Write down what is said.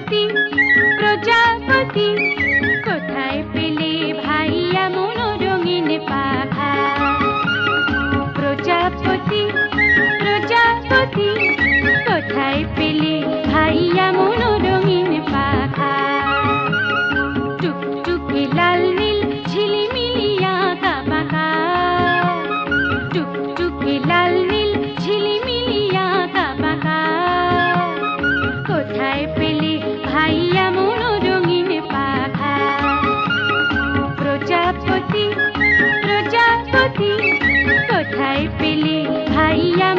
প্রজাপতি প্রজাপতি কোথায় পেলে ভাইয়া মন রঙিন পাখা প্রজাপতি প্রজাপতি কোথায় পেলে ভাইয়া মন রঙিন পাখা টুকটুকে লাল নীল ঝিলিমিলি আঁকা বাঁকা টুকটুকে লাল নীল ঝিলিমিলি আঁকা বাঁকা কোথায় পেলে ভাইয়া মন রঙিন পাখা প্রজাপতি প্রজাপতি কোথায় পেলে ভাইয়া